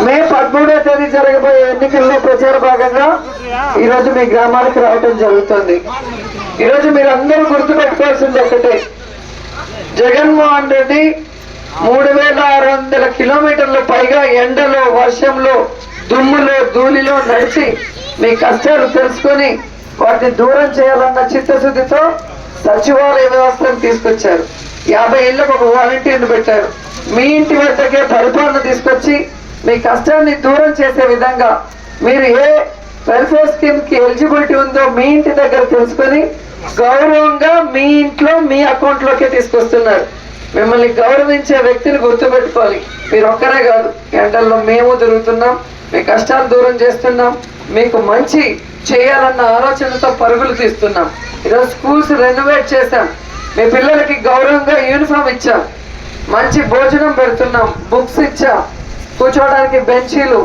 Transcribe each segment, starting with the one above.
మే 13వ తేదీ జరగబోయే ఎన్నికల్లో ప్రచార భాగంగా ఈరోజు మీ గ్రామానికి రావడం జరుగుతుంది. ఈరోజు మీరు అందరూ గుర్తుపెట్టుకోవాల్సింది ఒకటే, జగన్మోహన్ రెడ్డి 3600 కిలోమీటర్ల పైగా ఎండలో, వర్షంలో, దుమ్ములో, ధూళిలో నడిచి మీ కష్టాలు తెలుసుకొని వాటిని దూరం చేయాలన్న చిత్తశుద్ధితో సచివాలయ వ్యవస్థను తీసుకొచ్చారు. 50 ఇళ్లకు ఒక వాలంటీర్ను పెట్టారు. మీ ఇంటి వద్దకే పరిపాలన తీసుకొచ్చి మీ కష్టాన్ని దూరం చేసే విధంగా మీరు ఏ వెల్ఫేర్ స్కీమ్ కి ఎలిజిబిలిటీ ఉందో మీ ఇంటి దగ్గర తెలుసుకొని గౌరవంగా మీ ఇంట్లో మీ అకౌంట్ లోకే తీసుకొస్తున్నారు. మిమ్మల్ని గౌరవించే వ్యక్తిని గుర్తుపెట్టుకోవాలి. మీరు ఒక్కరే కాదు, ఎండల్లో మేము తిరుగుతున్నాం, మీ కష్టాలు దూరం చేస్తున్నాం, మీకు మంచి చేయాలన్న ఆలోచనతో పరుగులు తీస్తున్నాం. ఈరోజు స్కూల్స్ రెనోవేట్ చేశాం, మీ పిల్లలకి గౌరవంగా యూనిఫామ్ ఇచ్చాం, మంచి భోజనం పెడుతున్నాం, బుక్స్ ఇచ్చాం, కూర్చోవడానికి బెంచీలు,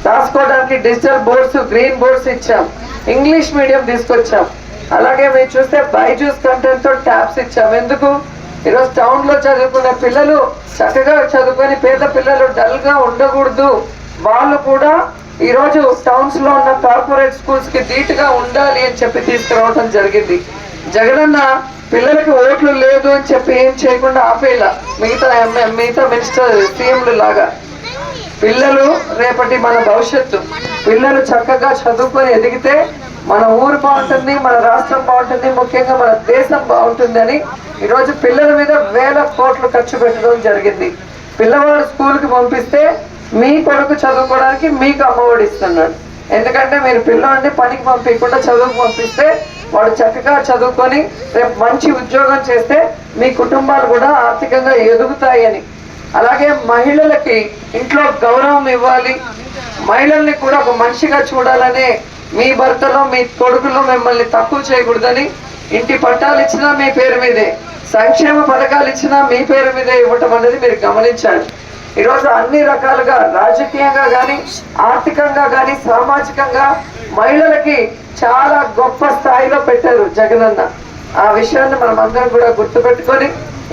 రాసుకోవడానికి డిజిటల్ బోర్డ్స్, గ్రీన్ బోర్డ్స్ ఇచ్చాం, ఇంగ్లీష్ మీడియం తీసుకొచ్చాం. అలాగే మీరు చూస్తే బైజూస్ కంటెంట్ తో ట్యాబ్స్ ఇచ్చాం. ఎందుకు? ఈరోజు టౌన్ లో చదువుకునే పిల్లలు చక్కగా చదువుకొని పేద పిల్లలు డల్ గా ఉండకూడదు, వాళ్ళు కూడా ఈరోజు టౌన్స్ లో ఉన్న కార్పొరేట్ స్కూల్స్ కి ధీటుగా ఉండాలి అని చెప్పి తీసుకురావడం జరిగింది. జగనన్న పిల్లలకి ఓట్లు లేదు అని చెప్పి ఏం చేయకుండా ఆపేలా మిగతా మినిస్టర్ సీఎంలు లాగా పిల్లలు రేపటి మన భవిష్యత్తు. పిల్లలు చక్కగా చదువుకొని ఎదిగితే మన ఊరు బాగుంటుంది, మన రాష్ట్రం బాగుంటుంది, ముఖ్యంగా మన దేశం బాగుంటుంది అని ఈరోజు పిల్లల మీద 1000 కోట్లు ఖర్చు పెట్టడం జరిగింది. పిల్లవాడు స్కూల్కి పంపిస్తే మీ కొడుకు చదువుకోవడానికి మీకు అమ్మఒడి ఇస్తున్నాడు. ఎందుకంటే మీరు పిల్లవాడిని పనికి పంపించకుండా చదువుకు పంపిస్తే వాడు చక్కగా చదువుకొని రేపు మంచి ఉద్యోగం చేస్తే మీ కుటుంబాలు కూడా ఆర్థికంగా ఎదుగుతాయి అని. అలాగే మహిళలకి ఇంట్లో గౌరవం ఇవ్వాలి, మహిళల్ని కూడా ఒక మనిషిగా చూడాలనే మీ భర్తలో మీ కొడుకులో మిమ్మల్ని తక్కువ చేయకూడదని ఇంటి పట్టాలు ఇచ్చినా మీ పేరు మీదే, సంక్షేమ పథకాలు ఇచ్చినా మీ పేరు మీదే ఇవ్వటం అనేది మీరు గమనించాలి. ఈరోజు అన్ని రకాలుగా రాజకీయంగా కానీ, ఆర్థికంగా కానీ, సామాజికంగా మహిళలకి చాలా గొప్ప స్థాయిలో పెట్టారు జగనన్న. ఆ విషయాన్ని మనం అందరం కూడా గుర్తుపెట్టుకొని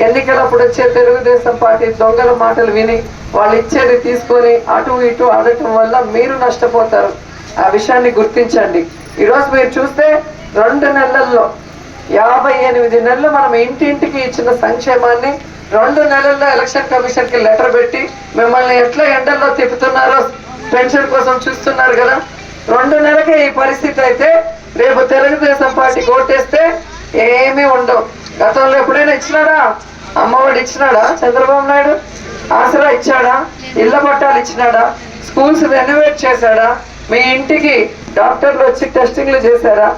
ఎన్నికలప్పుడు వచ్చే తెలుగుదేశం పార్టీ దొంగల మాటలు విని వాళ్ళు ఇచ్చేది తీసుకొని అటు ఇటు ఆడటం వల్ల మీరు నష్టపోతారు. ఆ విషయాన్ని గుర్తించండి. ఈరోజు మీరు చూస్తే 2 నెలల్లో 58 నెలలు మనం ఇంటింటికి ఇచ్చిన సంక్షేమాన్ని 2 నెలల్లో ఎలక్షన్ కమిషన్ కి లెటర్ పెట్టి మిమ్మల్ని ఎట్లా ఎండల్లో తిప్పుతున్నారో పెన్షన్ కోసం చూస్తున్నారు కదా. 2 నెలలకే ఈ పరిస్థితి అయితే రేపు తెలుగుదేశం పార్టీకి ఓటేస్తే ఏమీ ఉండవు. గతంలో ఎప్పుడైనా ఇచ్చినాడా? అమ్మఒడి ఇచ్చినాడా చంద్రబాబు నాయుడు? ఆసరా ఇచ్చాడా? ఇళ్ల పట్టాలు ఇచ్చినాడా? స్కూల్స్ రెనోవేట్ చేశాడా? మీ ఇంటికి డాక్టర్లు వచ్చి టెస్టింగ్లు చేశారా?